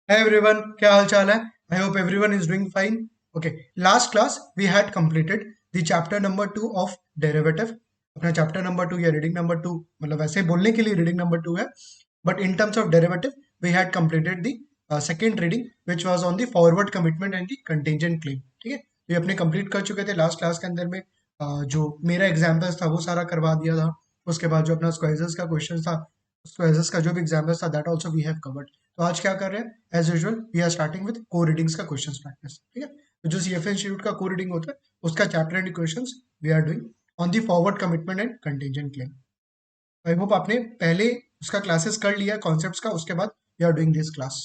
Hi everyone, क्या हाल चाल है? I hope everyone is doing fine. Okay, last class we had completed the chapter number 2 of derivative. अपना chapter number 2 या reading number 2 मतलब वैसे बोलने के लिए reading number 2 है, but in terms of derivative we had completed the second reading which was on the forward commitment and the contingent claim. ठीक है, ये अपने complete कर चुके थे last class के अंदर में. जो मेरा examples था वो सारा करवा दिया था. उसके बाद जो अपना squares का question था, squares का जो भी examples था that also we have covered. तो आज क्या कर रहे हैं? As usual we are starting with को रीडिंग्स का क्वेश्चंस प्रैक्टिस. ठीक है, तो जो सीएफए इंस्टीट्यूट का को रीडिंग होता है उसका chapter and questions we are doing on the forward commitment and contingent claim. I hope आपने पहले उसका क्लासेस कर लिया कॉन्सेप्ट्स का, उसके बाद we are doing this class.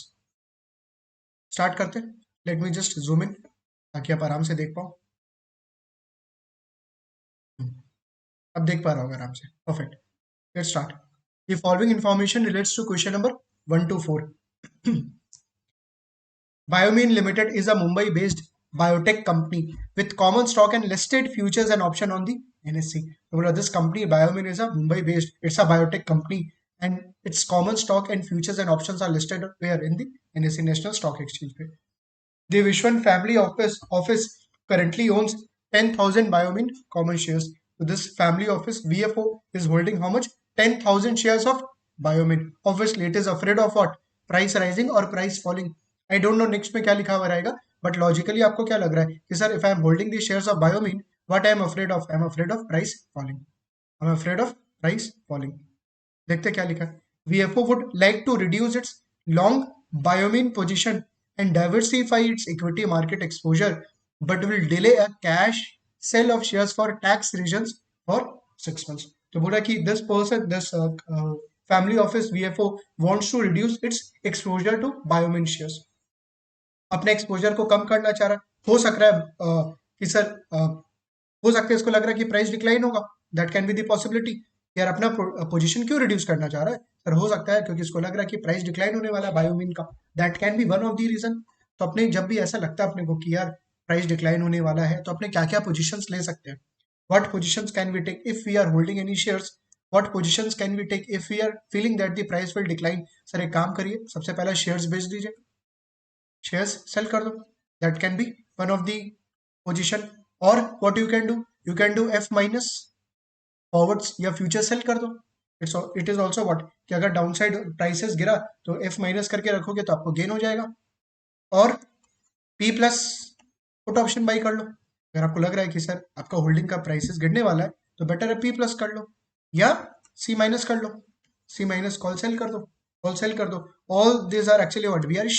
Start करते हैं. Let me just zoom in ताकि आप आराम से देख पाओ. अब देख पा रहा होगा आराम से. Perfect. Let's start. The following information relates to question number 1 to 4. Biomine Limited is a Mumbai-based biotech company with common stock and listed futures and option on the NSE. So this company Biomine is a Mumbai-based. It's a biotech company, and its common stock and futures and options are listed where in the NSE National Stock Exchange. The Vishwan family office currently owns 10,000 Biomine common shares. So this family office VFO is holding how much? 10,000 shares of Biomine. Obviously, it is afraid of what? Price rising or price falling. I don't no next में क्या लिखा हुआ रहेगा, but logically आपको क्या लग रहा है कि sir if I am holding the shares of Biomin, what I am afraid of? I am afraid of price falling. I am afraid of price falling. देखते क्या लिखा है. VFO would like to reduce its long Biomin position and diversify its equity market exposure but will delay a cash sale of shares for tax reasons for 6 months. तो बोला कि this person this family office VFO wants to reduce its exposure to Biomin shares. अपने exposure को कम करना चाह रहा है. हो सक रहा है कि सर हो सकता है इसको लग रहा है कि प्राइस डिक्लाइन होगा. That can be the possibility. यार अपना पोजीशन क्यों रिड्यूस करना चाह रहा है? सर हो सकता है क्योंकि इसको लग रहा है कि प्राइस डिक्लाइन होने वाला है बायोमीन का. That can be one of the reason. तो अपने जब भी ऐसा लगता है अपने को कि यार प्राइस डिक्लाइन होने वाला है, तो अपने क्या क्या पोजिशन ले सकते हैं. What position can we take if we are holding any shares? What position can we take if we are feeling that the price will decline? Sir एक काम करिए, सबसे पहला शेयर्स बेच दीजिए, शेयर्स सेल कर दो. That can be one of the position. और what you can do F minus forwards या फ्यूचर सेल कर दो. इट इज ऑल्सो व्हाट कि अगर डाउन साइड प्राइसेस गिरा तो एफ माइनस करके रखोगे तो आपको गेन हो जाएगा. और P plus put option buy कर लो. अगर आपको लग रहा है कि सर आपका होल्डिंग का प्राइसेस गिरने वाला है तो बेटर है पी प्लस कर लो, या सी माइनस कर लो. सी माइनस कॉल सेल कर दो, कॉल सेल कर दो. All this are actually what bearish.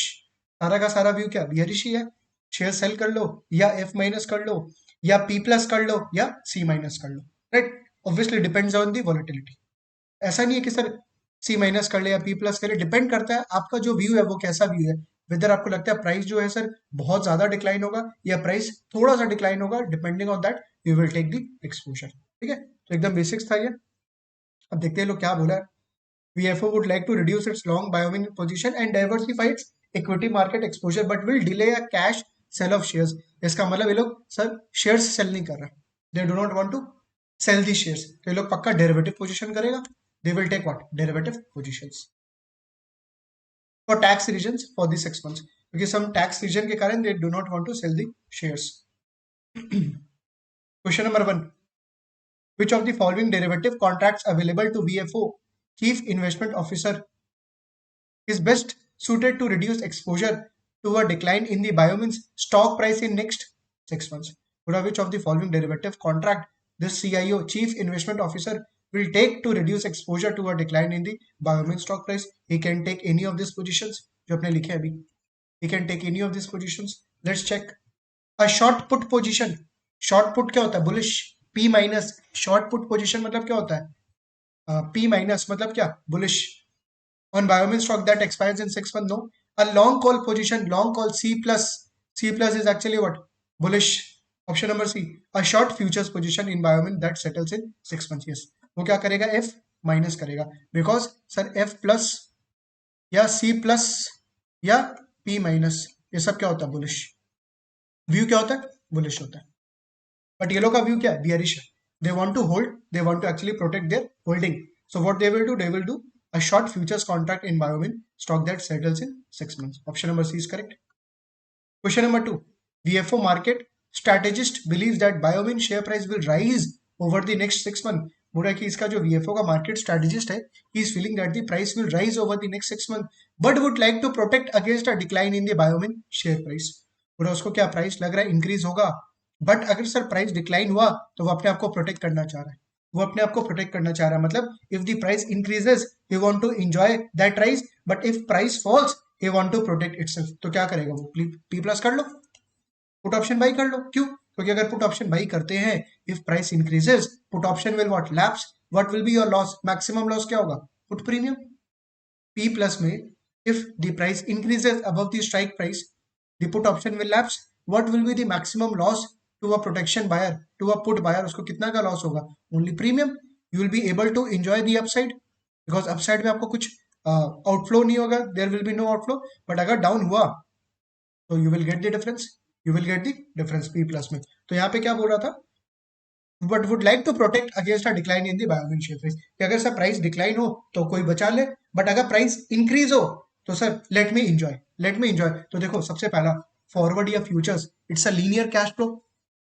सारा का सारा व्यू क्या बियरिश ही है. शेयर सेल कर लो, या एफ माइनस कर लो, या पी प्लस कर लो, या सी माइनस कर लो. Right. Obviously depends on the volatility. ऐसा नहीं है कि सर सी माइनस कर ले या पी प्लस करे. डिपेंड करता है आपका जो व्यू है वो कैसा व्यू है. वेदर आपको लगता है प्राइस जो है सर बहुत ज्यादा डिक्लाइन होगा या प्राइस थोड़ा सा डिक्लाइन होगा. Depending on that you will take the exposure. ठीक है, तो एकदम बेसिक्स था ये. अब देखते हैं लोग क्या बोला है. VFO would like to reduce its long Biomine position and diversify its equity market exposure but will delay a cash sell of shares. इसका मतलब ये लोग सर शेयर्स सेल नहीं कर रहे. They do not want to sell the shares. तो ये लोग पक्का डेरिवेटिव पोजीशन करेगा. They will take what? Derivative positions for tax reasons for the 6 months. क्योंकि some tax reason के कारण they do not want to sell the shares. Question number 1. Which of the following derivative contracts available to VFO Chief Investment Officer is best suited to reduce exposure to a decline in the Biomine's stock price in next 6 months? Which of the following derivative contract this CIO Chief Investment Officer will take to reduce exposure to a decline in the Biomine stock price? He can take any of these positions. जो आपने लिखे अभी, he can take any of these positions. Let's check. A short put position. Short put क्या होता है? Bullish. P minus. Short put position मतलब क्या होता है? P minus मतलब क्या? Bullish. On Biomine stock that expires in 6 months, no. A long call position, long call C plus. C plus is actually what? Bullish. Option number C. A short futures position in Biomine that settles in 6 months. Yes. वो क्या करेगा? F minus करेगा. Because sir F plus या C plus या P minus ये सब क्या होता है? Bullish. व्यू क्या होता है? Bullish होता है. बट ये लोग का व्यू क्या है? बियरिश है. They want to hold, they want to actually protect their holding. So what they will do A short futures contract in Biomin stock that settles in 6 months. Option number C is correct. Question number 2. VFO market strategist believes that Biomin share price will rise over the next 6 months. बोला कि इसका जो VFO का market strategist है, he is feeling that the price will rise over the next 6 months, but would like to protect against a decline in the Biomin share price. बोला उसको क्या price लग रहा है इंक्रीज होगा, बट अगर सर प्राइस डिक्लाइन हुआ तो वो अपने आप को प्रोटेक्ट करना चाह रहा है. वो अपने आप को प्रोटेक्ट करना चाह रहा है, मतलब if the price increases he want to enjoy that rise, but if price falls he want to protect itself. तो क्या करेगा वो, P प्लस कर लो, पुट ऑप्शन बाई कर लो. क्यों? क्योंकि अगर पुट ऑप्शन बाई करते हैं, if price increases put option will what lapse. What will be your loss, maximum loss क्या होगा, पुट प्रीमियम. P प्लस में if the price increases above the strike price, the put option will lapse. What will be the maximum loss to a protection buyer, to a put buyer? उसको कितना का loss होगा, only premium. You will be able to enjoy the upside because upside में आपको कुछ outflow नहीं होगा, there will be no outflow. But अगर डाउन हुआ तो you will get the difference, you will get the difference P plus में. तो यहाँ पे क्या बोल रहा था, but would like to protect against a decline in the Biomin share price. कि अगर सर प्राइस डिक्लाइन हो तो कोई बचा ले, बट अगर प्राइस इंक्रीज हो तो sir let me enjoy, let me enjoy. तो देखो सबसे पहला फॉरवर्ड या futures, it's a linear cash flow.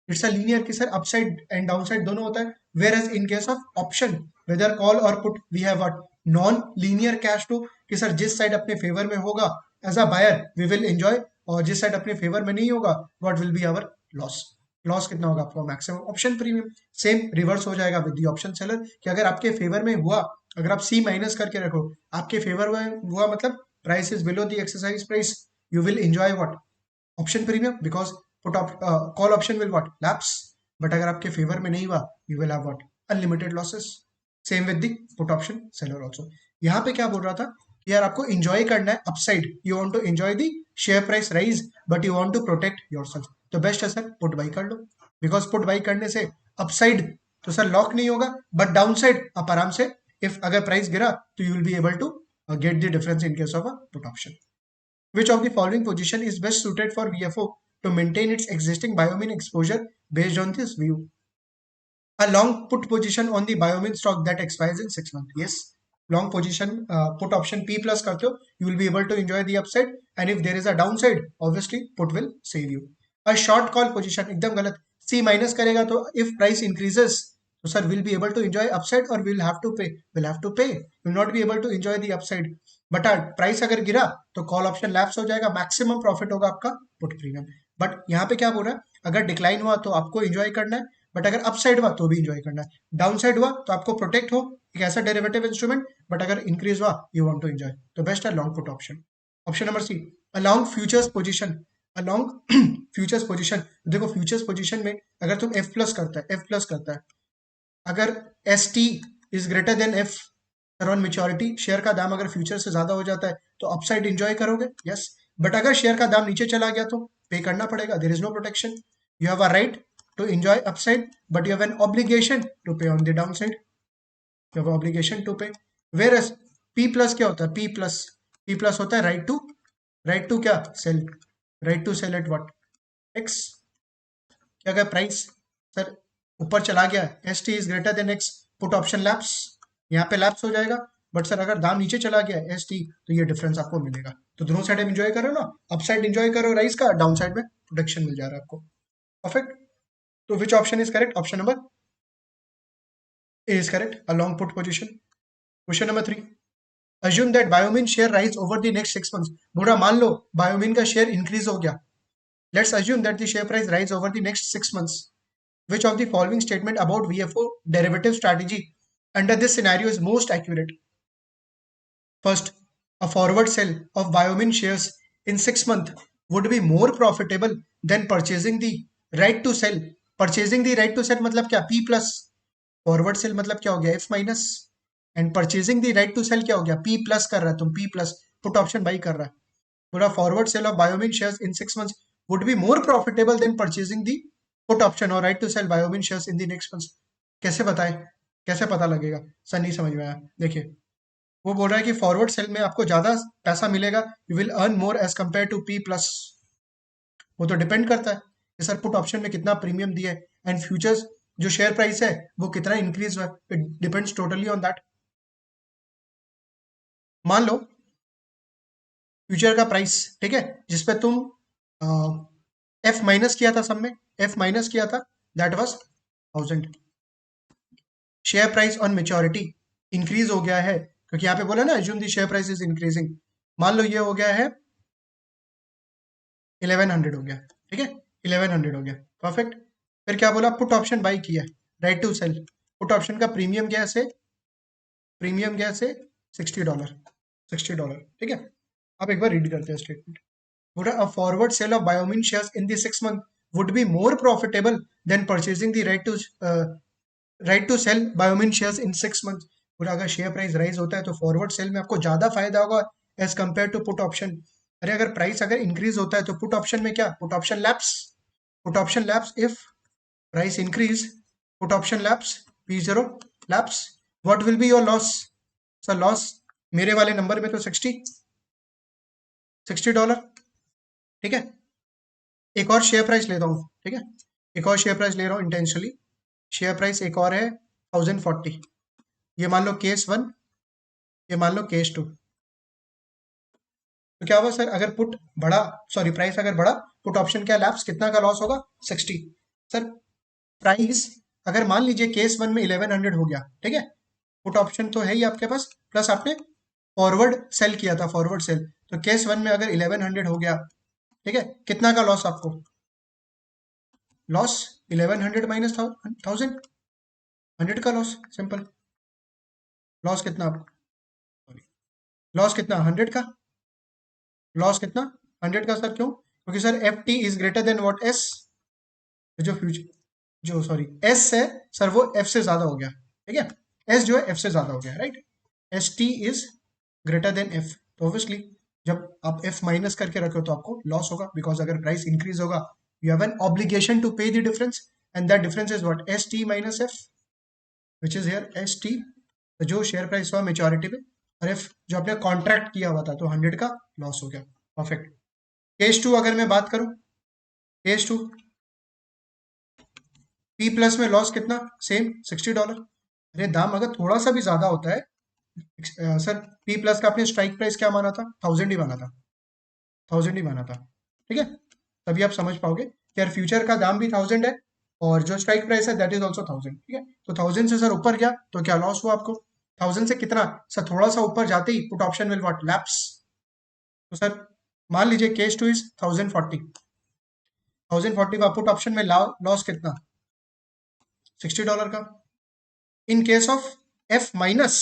It's a linear कि सर अपसाइड एंड डाउनसाइड दोनों होता है. Whereas in case of option whether call और put we have what non linear cash flow. कि सर जिस side अपने favour में होगा as a buyer we will enjoy, और जिस साइड अपने फेवर में नहीं होगा what will be our loss. Loss कितना होगा आपका, maximum option premium. Same reverse हो जाएगा विद द ऑप्शन सेलर कि अगर आपके फेवर में हुआ, अगर आप C माइनस करके रखो, आपके फेवर में हुआ मतलब price is below the exercise price, you will enjoy what option premium because put call option will what lapse. But अगर आपके फेवर में नहीं हुआ you will have what unlimited losses. Same with the put option seller also. यहाँ पे क्या बोल रहा था कि यार आपको एंजॉय करना है upside, you want to enjoy the share price rise but you want to protect yourself. तो बेस्ट है सर पुट बाई कर लो, बिकॉज पुट बाई करने से अपसाइड तो सर लॉक नहीं होगा, बट डाउन साइड आप आराम से, इफ अगर प्राइस गिरा तो you will be able to get the difference in case of a put option. Which of the following position is best suited for VFO to maintain its existing biomin exposure based on this view? A long put position on the biomin stock that expires in 6 months. Yes, long position put option P plus करते हो, you will be able to enjoy the upside, and if there is a downside, obviously put will save you. A short call position एकदम गलत. C minus करेगा तो if price increases, so sir will be able to enjoy upside or will have to pay. Will have to pay. Will not be able to enjoy the upside. But price अगर गिरा तो call option lapse हो जाएगा, maximum profit होगा आपका put premium. But यहाँ पे क्या बोल रहा है, अगर डिक्लाइन हुआ तो आपको एंजॉय करना है, बट अगर अपसाइड हुआ तो भी इंजॉय करना है. डाउन साइड हुआ तो आपको प्रोटेक्ट हो, एक ऐसा डेरिवेटिव इंस्ट्रूमेंट, बट अगर इंक्रीज हुआ यू वांट टू एंजॉय, तो बेस्ट है long put option. Option number C, a long futures position. A long futures position, देखो फ्यूचर्स पोजीशन में अगर तुम F प्लस करता है, F प्लस करता है, अगर ST is greater than F on maturity, share का दाम अगर फ्यूचर से ज्यादा हो जाता है तो अपसाइड एंजॉय करोगे, यस. बट अगर शेयर का दाम नीचे चला गया तो पे करना पड़ेगा, there is no protection. You have a right to enjoy upside, but you have an obligation to pay on the downside. You have an obligation to pay. Whereas P plus क्या होता है, P plus होता है right to क्या sell, right to sell at what X. क्या क्या price sir ऊपर चला गया, ST is greater than X, put option lapse, यहाँ पे लैप्स हो जाएगा. बट सर अगर दाम नीचे चला गया ST तो ये डिफरेंस आपको मिलेगा. तो दोनों साइड एंजॉय करो ना, अपसाइड एंजॉय करो राइस का, डाउन साइड में प्रोटेक्शन मिल जा रहा है आपको. Perfect. So which option is correct? Option number A is correct. A long put position. Question number 3. Assume that Biomin share rise over the next 6 months. बुरा मान लो Biomin का share increase हो गया. Let's assume that the share price rise over the next 6 months. Which of the following statement about VFO derivative strategy under this scenario is most accurate? First, a forward sell of Biomin shares in 6 months would be more profitable than purchasing the right to sell. Purchasing the right to sell मतलब क्या, P plus. Forward cell मतलब क्या हो गया, F minus. And purchasing the right to sell क्या हो गया, P plus कर रहा है तुम, P plus put option buy कर रहा है. पूरा forward sale of Biomin shares in 6 months would be more profitable than purchasing the put option और right to sell Biomin shares in the next month. कैसे बताए, कैसे पता लगेगा सर, नहीं समझ में आया. देखिए वो बोल रहा है कि फॉरवर्ड सेल में आपको ज्यादा पैसा मिलेगा, you will earn more as compare to P plus. वो तो डिपेंड करता है कि सर पुट ऑप्शन में कितना प्रीमियम दिया है, एंड फ्यूचर्स जो शेयर प्राइस है वो कितना इंक्रीज हुआ है, it depends totally on that. मान लो फ्यूचर का प्राइस, ठीक है, जिसपे तुम एफ माइनस किया था, सब में एफ माइनस किया था, that was 1000। Share price on maturity increase हो गया है, क्योंकि यहाँ पे बोला ना assume the share price is increasing. मान लो ये हो गया है 1100 हो गया, ठीक है, 1100 हो गया, परफेक्ट। फिर क्या बोला, पुट ऑप्शन बाई किया, right to sell. Put option का प्रीमियम क्या है, प्रीमियम क्या है, $60, $60, ठीक है। अब एक बार रीड करते हैं statement. Would a forward sale of Biomin shares in the 6 month would be more profitable than purchasing the right to sell Biomin shares in 6 months? Would अगर शेयर प्राइस राइज होता है तो फॉरवर्ड सेल में आपको ज्यादा फायदा होगा as compare to put option. अरे अगर प्राइस अगर इंक्रीज होता है तो पुट ऑप्शन में क्या, put option lapse, put option lapse if price increase, put option lapse, P0 lapse, what will be your loss? Sir loss मेरे वाले नंबर में तो $60, ठीक है। एक और शेयर प्राइस लेता हूँ, ठीक है, एक और शेयर प्राइस ले रहा हूँ इंटेंशनली। शेयर प्राइस एक और है 1040, ये मान लो केस 1, ये मान लो केस 2। तो क्या होगा सर, अगर पुट बढ़ा, सॉरी प्राइस अगर बढ़ा, पुट ऑप्शन क्या लैप्स, कितना का लॉस होगा, 60। सर प्राइस अगर मान लीजिए केस 1 में 1100 हो गया, ठीक है, पुट ऑप्शन तो है ही आपके पास, प्लस आपने फॉरवर्ड सेल किया था, फॉरवर्ड सेल, तो केस 1 में अगर 1100 हो गया, ठीक है, कितना का लॉस आपको, लॉस 1100 माइनस 1000, 100 का लॉस, सिंपल। लॉस कितना आपको, सॉरी, लॉस कितना 100 का, लॉस कितना 100 का सर, क्यों, क्योंकि sir F T is greater than what S, जो फ्यूचर, जो सॉरी एस है सर, वो एफ से ज्यादा हो गया, ठीक है, एस जो है एफ से ज्यादा हो गया, right, S T is greater than F, तो ऑब्वियसली जब आप एफ माइनस करके रखो तो आपको लॉस होगा, बिकॉज अगर प्राइस इंक्रीज होगा you have an obligation to pay the difference, and that difference is what, S T minus F, which is here S T, जो शेयर प्राइस हुआ मेच्योरिटी पे, और एफ जो आपने कॉन्ट्रैक्ट किया हुआ था, तो 100 का लॉस हो गया, परफेक्ट। केस 2 अगर मैं बात करूं, केस 2, पी प्लस में लॉस कितना, सेम $60। अरे दाम अगर थोड़ा सा भी ज्यादा होता है, सर पी प्लस का आपने स्ट्राइक प्राइस क्या माना था, 1000 ही माना था, 1000 ही माना था, ठीक है। तभी आप समझ पाओगे कि यार फ्यूचर का दाम भी 1000 है, और जो स्ट्राइक प्राइस है दैट इज ऑल्सो 1000, ठीक है। तो 1000 से सर ऊपर गया तो क्या लॉस हुआ आपको, 1000 से कितना, सर थोड़ा सा ऊपर जाते ही put option will what lapse. तो सर मान लीजिए केस 2 इज 1040, 1040 का पुट ऑप्शन में लॉस कितना, $60 का। इन case of F minus,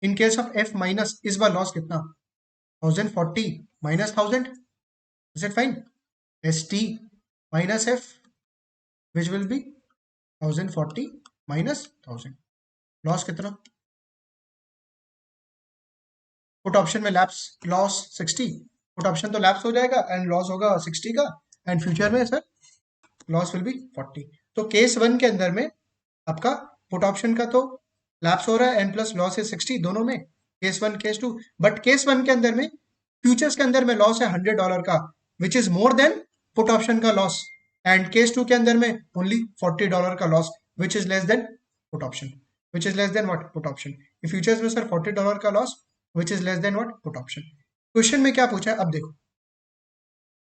in case of F minus इस बार लॉस कितना, 1040 minus 1000, is it fine, S T minus F, which will be 1040 minus 1000, loss कितना, पुट ऑप्शन में लैप्स, लॉस 60, पुट ऑप्शन तो lapse हो जाएगा and loss होगा 60 का, and future में सर लॉस विल बी 40। तो केस 1 के अंदर में आपका पुट ऑप्शन का तो लैप्स हो रहा है एंड प्लस लॉस है 60 दोनों में, केस 1 केस 2, बट केस 1 के अंदर में फ्यूचर्स के अंदर में लॉस है $100 का, which is more than put option का लॉस, एंड केस 2 के अंदर में ओनली $40 का loss, which is less than put option, which is less than what, put option. Futures में सर $40 का loss, which is less than what, put option. Question में क्या पूछा है अब देखो,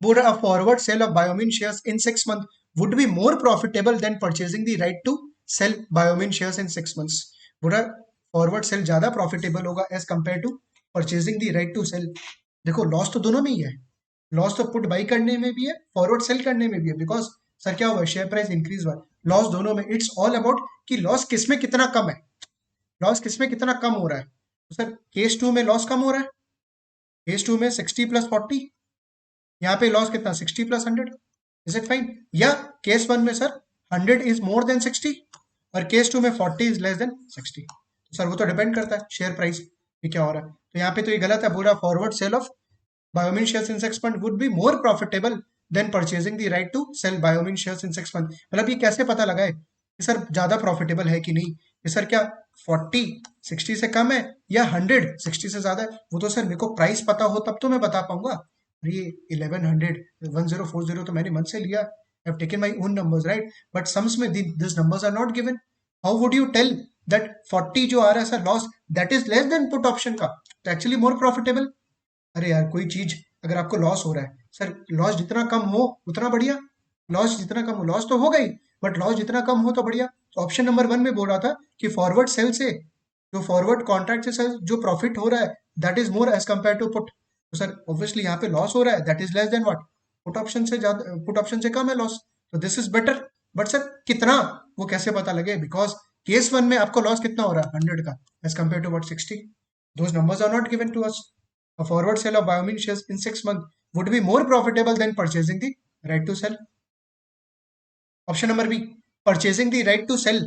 would a forward sale of Biomin shares in 6 months would be more profitable than purchasing the right to sell Biomin shares in 6 months? Would a forward sale ज्यादा profitable होगा as compared to purchasing the right to sell? देखो loss तो दोनों में ही है, loss तो put by करने में भी है, फॉरवर्ड सेल करने में भी है, बिकॉज सर क्या हुआ, शेयर प्राइस इंक्रीज हुआ, लॉस दोनों में, इट्स ऑल अबाउट कि लॉस किसमें कितना कम है, लॉस किसमें कितना कम हो रहा है। तो सर केस 2 में लॉस कम हो रहा है, केस 2 में 60 प्लस 40, यहाँ पे लॉस कितना 60 प्लस 100, इज इट फाइन, या केस 1 में सर 100 इज मोर देन 60 और केस 2 में 40 इज लेस देन 60। सर वो तो डिपेंड करता है शेयर प्राइस ये क्या हो रहा है, तो यहाँ पे तो ये गलत है, पूरा forward sale of Biomin shares in 6 months would be more profitable than purchasing the right to sell Biomin shares in 6 months। मतलब ये कैसे पता लगाए कि सर ज्यादा प्रॉफिटेबल है कि नहीं, कि सर क्या 40 60 से कम है या 100 60 से ज्यादा है, वो तो सर मेरे को प्राइस पता हो तब तो मैं बता पाऊंगा। ये 1100 1040 तो मैंने मन से लिया, I have taken my own numbers right, but sums में this numbers are not given, how would you tell that 40 जो आ रहा है sir loss, that is less than put option का, तो एक्चुअली मोर प्रॉफिटेबल। अरे यार कोई चीज अगर आपको लॉस हो रहा है सर, लॉस जितना कम हो उतना बढ़िया, लॉस जितना कम हो, लॉस तो होगा ही, बट लॉस जितना कम हो तो बढ़िया। ऑप्शन नंबर वन में बोल रहा था कि फॉरवर्ड सेल से, जो फॉरवर्ड कॉन्ट्रैक्ट से सर जो प्रॉफिट हो रहा है that is more as compare to put, तो सर ऑब्वियसली यहाँ पे लॉस हो रहा है that is less than what, put option से ज्यादा, पुट ऑप्शन से कम है लॉस, तो this is better. But sir कितना, वो कैसे पता लगे, बिकॉज केस वन में आपको लॉस कितना हो रहा है 100 का as compare to what 60, those numbers are not given to us. A forward sale of Biomin shares in 6 months would be more profitable than purchasing the right to sell. Option number B, purchasing the right to sell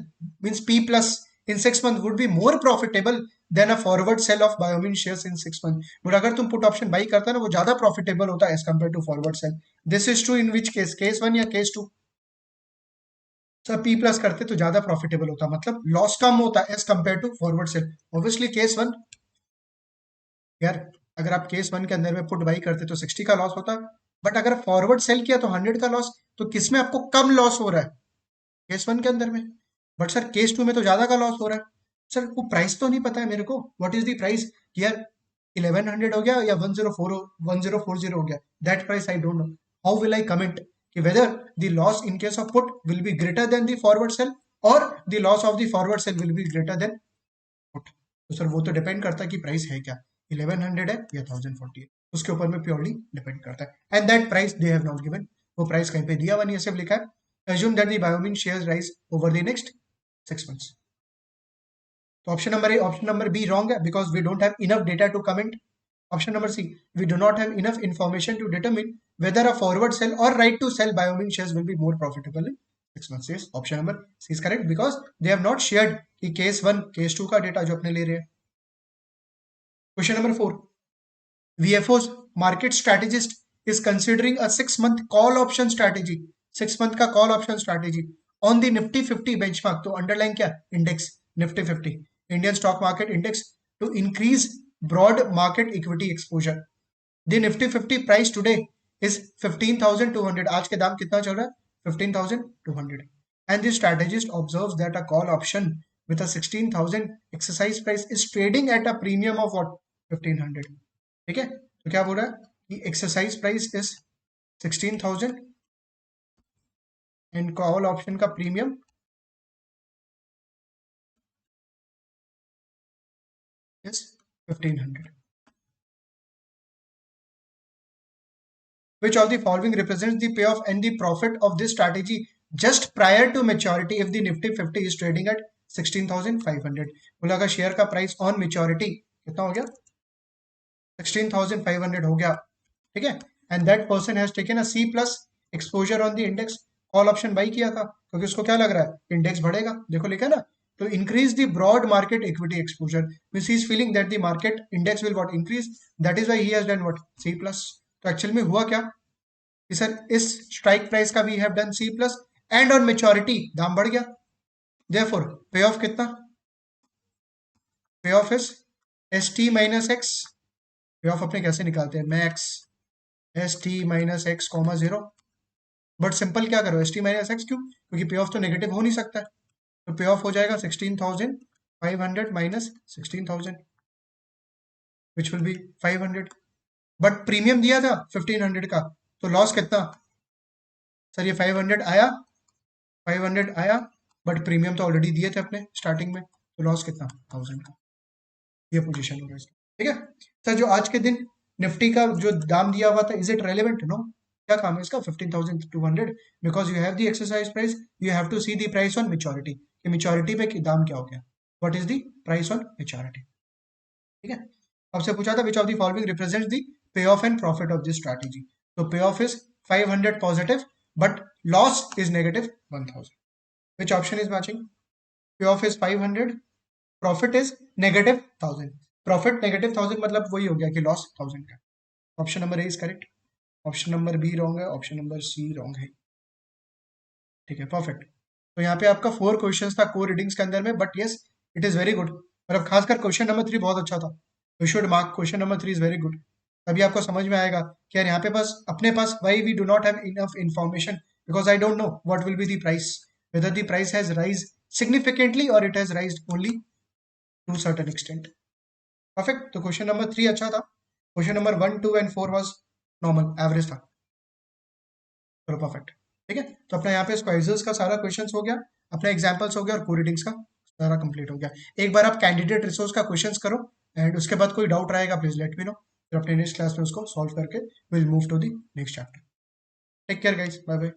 means P plus in 6 months would be more profitable than a forward sell of Biomin shares in 6 months. But अगर तुम put option buy करता है ना वो ज्यादा profitable होता है as compared to forward sell. This is true in which case? Case one या case two? Sir P plus करते तो ज्यादा profitable होता, मतलब loss कम होता है as compared to forward sell. Obviously case one, यार अगर आप केस वन के अंदर में पुट बाई करते तो 60 का लॉस होता, बट अगर फॉरवर्ड सेल किया तो 100 का लॉस, तो किसमें आपको कम लॉस हो रहा है, केस वन के अंदर में। बट सर केस टू में तो ज्यादा का लॉस हो रहा है। सर वो प्राइस तो नहीं पता है मेरे को, व्हाट इज द प्राइस, यार 1100 हो गया या 1040 हो गया, that price I don't know. How will I comment कि whether the loss in case of put will be greater than the forward sale और the loss of the forward sale will be greater than put. तो sir वो तो depend करता है कि price है क्या, 1100 है या 1040 है, उसके ऊपर में प्योरली डिपेंड करता है। And that price they have not given, वो प्राइस कहीं पे दिया हुआ नहीं है, सिर्फ लिखा है assume that the Biomin shares rise over the next 6 months. तो ऑप्शन नंबर बी रॉन्ग है because we don't have enough data to comment. Option number C, we do not have enough information to determine whether a forward sell or right to sell Biomin shares will be more profitable in 6 months. Yes, option number C is correct because they have not shared कि case one case to का data जो अपने ले रहे हैं। Question number 4, VFO's market strategist is considering a 6 month call option strategy, 6 month का call option strategy on the Nifty 50 benchmark, तो underline क्या, index Nifty 50 Indian stock market index, to increase broad market equity exposure. The Nifty 50 price today is 15,200, आज के दाम कितना चल रहा है 15,200, and the strategist observes that a call option with a 16,000 exercise price is trading at a premium of what 1500। ठीक है, तो क्या बोल रहा है कि exercise price is 16,000 and call option का premium is 1500। Which of the following represents the payoff and the profit of this strategy just prior to maturity if the Nifty 50 is trading at 16,500? बोला अगर share का price on maturity कितना हो गया 16,500 हो गया, ठीक है, and that person has taken a C plus exposure on the index, call option buy किया था क्योंकि उसको क्या लग रहा है इंडेक्स बढ़ेगा, देखो लिखा है ना, तो increase the broad market equity exposure means he is feeling that the market index will what increase, that is why he has done what C plus. तो एक्चुअल में हुआ क्या कि सर इस स्ट्राइक प्राइस का we have done C plus and on maturity दाम बढ़ गया, देयरफॉर पे ऑफ कितना, pay off is ST minus X, pay off अपने कैसे निकालते हैं max ST minus x comma 0, but simple क्या करो ST माइनस एक्स, क्यों, क्योंकि पे ऑफ तो नेगेटिव हो नहीं सकता है, तो पे ऑफ हो जाएगा 16,500 minus 16,000 which will be 500, but premium दिया था 1500 का, तो लॉस कितना, सर ये 500 आया, 500 आया, बट प्रीमियम तो ऑलरेडी दिए थे अपने स्टार्टिंग में, तो लॉस कितना 1000 का, ये पोजीशन होगा इसका, ठीक है। सर जो आज के दिन निफ्टी का जो दाम दिया हुआ था इज इट रेलेवेंट, नो, क्या काम है इसका 15,200, because you have the exercise price, you have to see the price on maturity, कि मेच्योरिटी पे दाम क्या हो गया, what is the price on maturity, ठीक है। आपसे पूछा था which of the following represents the pay off and profit of this strategy, तो pay off is 500 positive but loss is negative 1000, which option is matching, pay off is 500, profit is negative 1000, profit negative 1000 मतलब वही हो गया कि loss 1000 का, option number A is correct, option number B wrong है, option number सी wrong है, ठीक है परफेक्ट। तो यहाँ पे आपका 4 क्वेश्चंस था कोर रीडिंग्स के अंदर में, but yes it is very good, मतलब खासकर क्वेश्चन नंबर 3 बहुत अच्छा था, you should mark question number 3 is very good, तभी आपको समझ में आएगा कि यार यहाँ पे बस अपने पास why we do not have enough information because I don't know what will be the price, whether the price has rise significantly or it has raised only to a certain extent. Perfect. तो question number 3 अच्छा था. Question number 1, 2 and 4 was normal average था. चलो perfect. ठीक है, तो अपना यहाँ पे क्वाइजेस का सारा क्वेश्चंस हो गया, अपना एग्जांपल्स हो गया और कोडिंग्स का सारा कंप्लीट हो गया. एक बार आप कैंडिडेट रिसोर्स का क्वेश्चंस करो एंड उसके बाद कोई डाउट रहेगा प्लीज लेट मी नो. फिर अपने नेक्स्ट क्लास में उसको सॉल्व करके will move to the next chapter. Take care guys, bye bye.